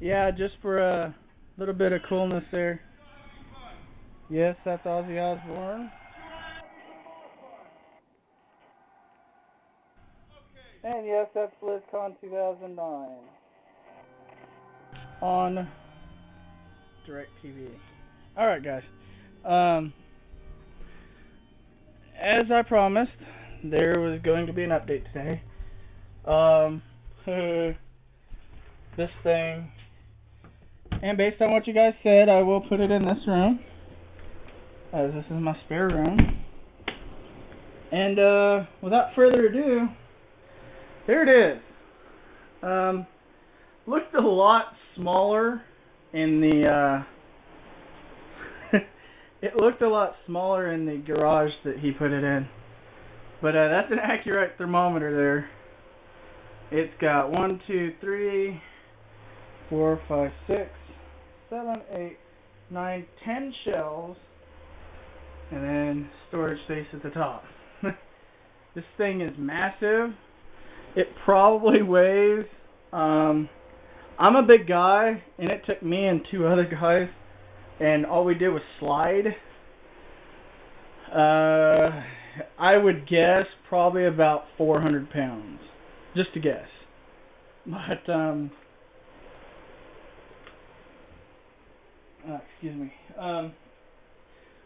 Yeah, just for a little bit of coolness there. Yes, that's Ozzy Osbourne. And yes, that's BlizzCon 2009 on DirecTV. Alright, guys. Um, as I promised, there was going to be an update today. Um, this thing. And based on what you guys said, I will put it in this room, as this is my spare room. And without further ado, there it is. Looked a lot smaller in the it looked a lot smaller in the garage that he put it in. But that's an accurate thermometer there. It's got 1, 2, 3, 4, 5, 6, 7, 8, 9, 10 shelves, and then storage space at the top. This thing is massive. It probably weighs, I'm a big guy, and it took me and 2 other guys, and all we did was slide. I would guess probably about 400 pounds. Just a guess. But, excuse me.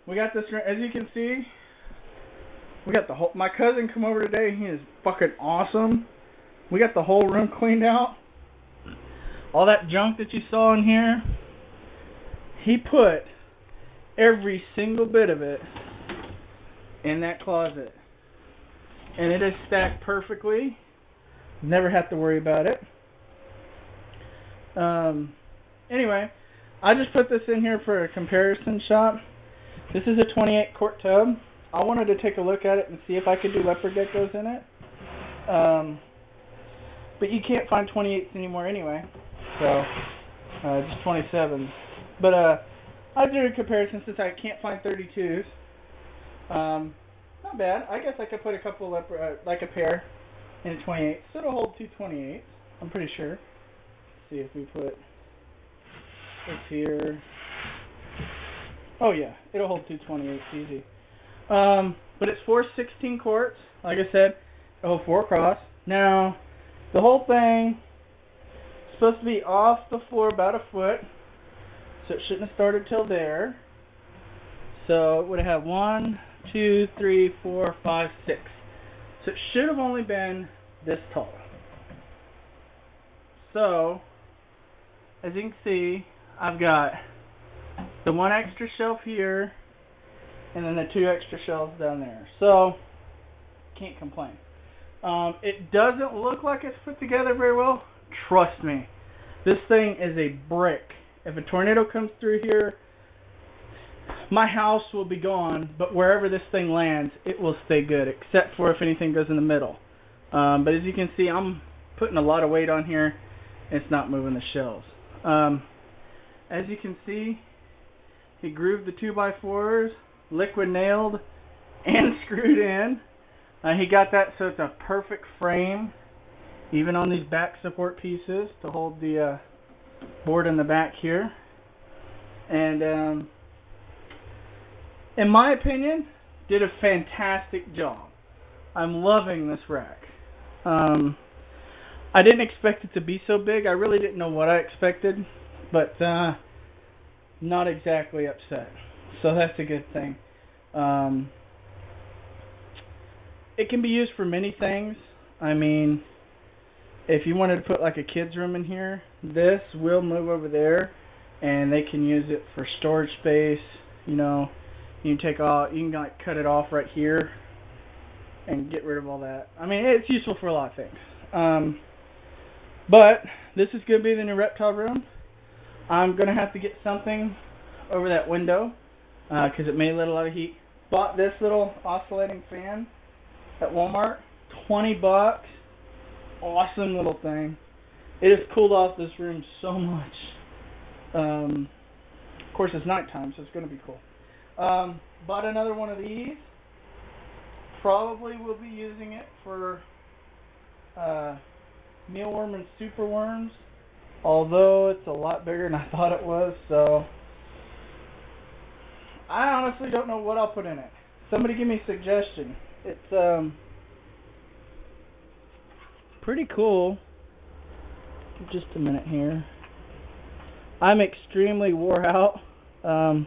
We got this, as you can see, we got the whole, my cousin come over today, he is fucking awesome. We got the whole room cleaned out. All that junk that you saw in here, he put every single bit of it in that closet. And it is stacked perfectly. Never have to worry about it. Anyway, I just put this in here for a comparison shot. This is a 28 quart tub. I wanted to take a look at it and see if I could do leopard geckos in it. But you can't find 28s anymore anyway. So, just 27s. But I did a comparison since I can't find 32s. Not bad. I guess I could put a couple like a pair in a 28. So it'll hold 2 28s. I'm pretty sure. Let's see if we put this here. Oh yeah, it'll hold 2 28s easy. But it's 4 16 quarts. Like I said, it'll hold 4 across. Now, the whole thing is supposed to be off the floor about a foot. So it shouldn't have started till there. So it would have 1, 2, 3, 4, 5, 6. So it should have only been this tall. So, as you can see, I've got the 1 extra shelf here, and then the 2 extra shelves down there. So, can't complain. It doesn't look like it's put together very well. Trust me. This thing is a brick. If a tornado comes through here, my house will be gone, but wherever this thing lands, it will stay good, except for if anything goes in the middle. But as you can see, I'm putting a lot of weight on here, and it's not moving the shelves. As you can see, he grooved the 2x4s, liquid nailed, and screwed in. He got that so it's a perfect frame, even on these back support pieces to hold the board in the back here. And in my opinion, did a fantastic job. I'm loving this rack. I didn't expect it to be so big. I really didn't know what I expected, but not exactly upset. So that's a good thing. It can be used for many things. I mean, if you wanted to put like a kid's room in here, this will move over there, and they can use it for storage space. You know, you can like cut it off right here and get rid of all that. I mean, it's useful for a lot of things. But this is going to be the new reptile room. I'm going to have to get something over that window because it may let a lot of heat. Bought this little oscillating fan at Walmart, $20. Awesome little thing. It has cooled off this room so much. Of course, it's nighttime, so it's going to be cool. Bought another one of these. Probably will be using it for mealworm and superworms. although it's a lot bigger than I thought it was, so I honestly don't know what I'll put in it. Somebody give me a suggestion. It's pretty cool. Just a minute here. I'm extremely wore out. The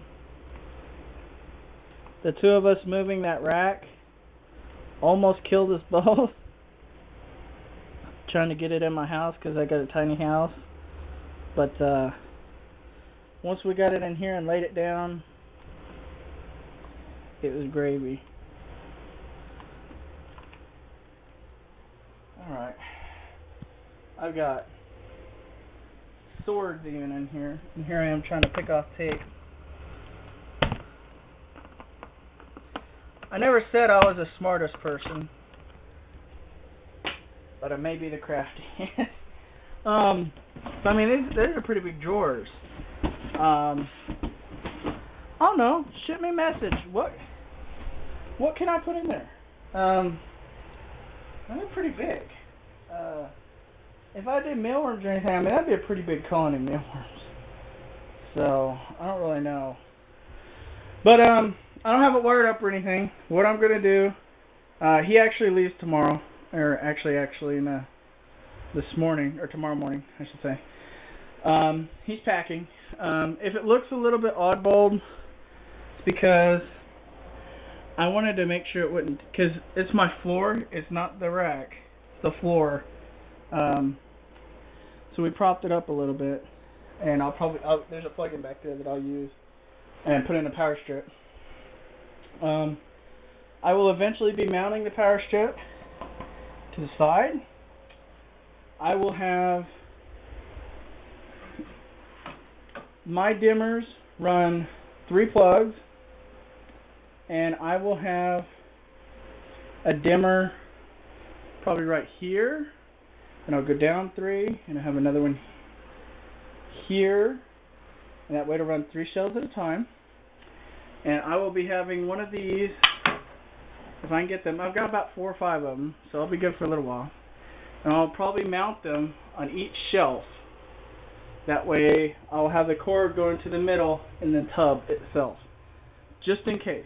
two of us moving that rack almost killed us both. Trying to get it in my house because I got a tiny house. But once we got it in here and laid it down, it was gravy. Alright. I've got swords even in here. And here I am trying to pick off tape. I never said I was the smartest person, but I may be the craftiest. I mean, these are pretty big drawers. I don't know. Shoot me a message. What can I put in there? They're pretty big. If I did mealworms or anything, I mean, that'd be a pretty big colony of mealworms. So, I don't really know. But, I don't have it wired up or anything. What I'm going to do, he actually leaves tomorrow. Or actually, this morning, or tomorrow morning, I should say. He's packing. If it looks a little bit oddball, it's because I wanted to make sure it wouldn't, because it's my floor, it's not the rack, it's the floor. So we propped it up a little bit, and there's a plug-in back there that I'll use and put in a power strip. I will eventually be mounting the power strip to the side. I will have my dimmers run 3 plugs, and I will have a dimmer probably right here, and I'll go down 3, and I'll have another one here, and that way to run 3 shells at a time. And I will be having one of these, if I can get them. I've got about 4 or 5 of them, so I'll be good for a little while. And I'll probably mount them on each shelf. That way I'll have the cord going to the middle in the tub itself, just in case.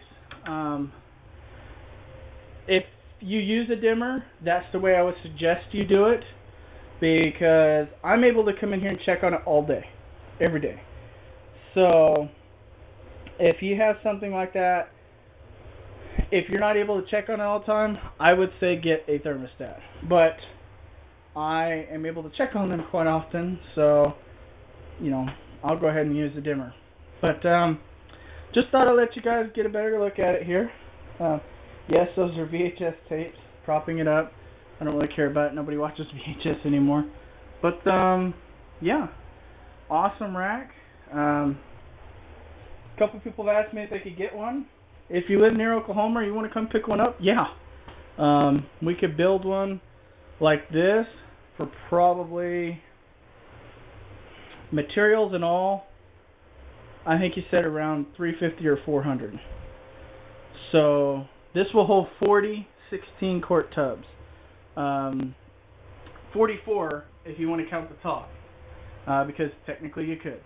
If you use a dimmer, that's the way I would suggest you do it, because I'm able to come in here and check on it all day, every day. So if you have something like that, if you're not able to check on it all the time, I would say get a thermostat. But I am able to check on them quite often, so you know, I'll go ahead and use the dimmer. But just thought I'd let you guys get a better look at it here. Yes, those are VHS tapes, propping it up. I don't really care about it. Nobody watches VHS anymore. But yeah, awesome rack. A couple people have asked me if they could get one. If you live near Oklahoma or you want to come pick one up, yeah. We could build one like this for probably, materials and all, I think you said around $350 or $400. So this will hold 40 16-quart tubs. 44 if you want to count the top, because technically you could.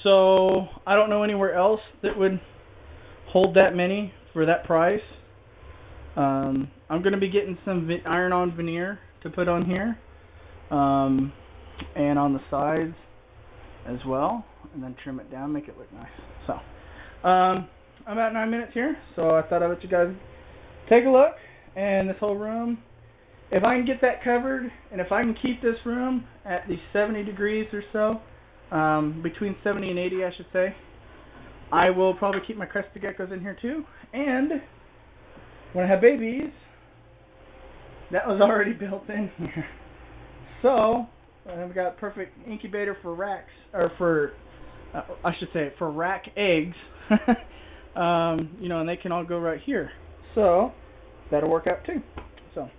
So I don't know anywhere else that would hold that many for that price. I'm going to be getting some iron-on veneer to put on here, and on the sides as well, and then trim it down, make it look nice. So I'm about 9 minutes here, so I thought I'd let you guys take a look. And this whole room, if I can get that covered, and if I can keep this room at the 70 degrees or so, between 70 and 80 I should say, I will probably keep my crested geckos in here too. And when I have babies, that was already built in here. So I've got a perfect incubator for racks, or for, I should say, for rack eggs. You know, and they can all go right here. So that'll work out too. So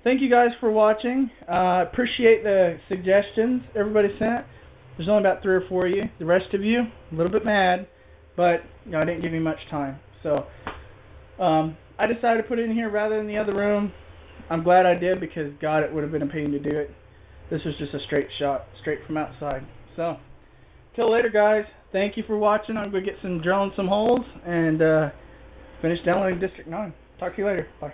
thank you guys for watching. Appreciate the suggestions everybody sent. There's only about 3 or 4 of you. The rest of you, a little bit mad, but you know, I didn't give you much time. So I decided to put it in here rather than the other room. I'm glad I did, because God, it would have been a pain to do it. This was just a straight shot, straight from outside. So, till later, guys. Thank you for watching. I'm going to get drilling some holes and finish downloading District 9. Talk to you later. Bye.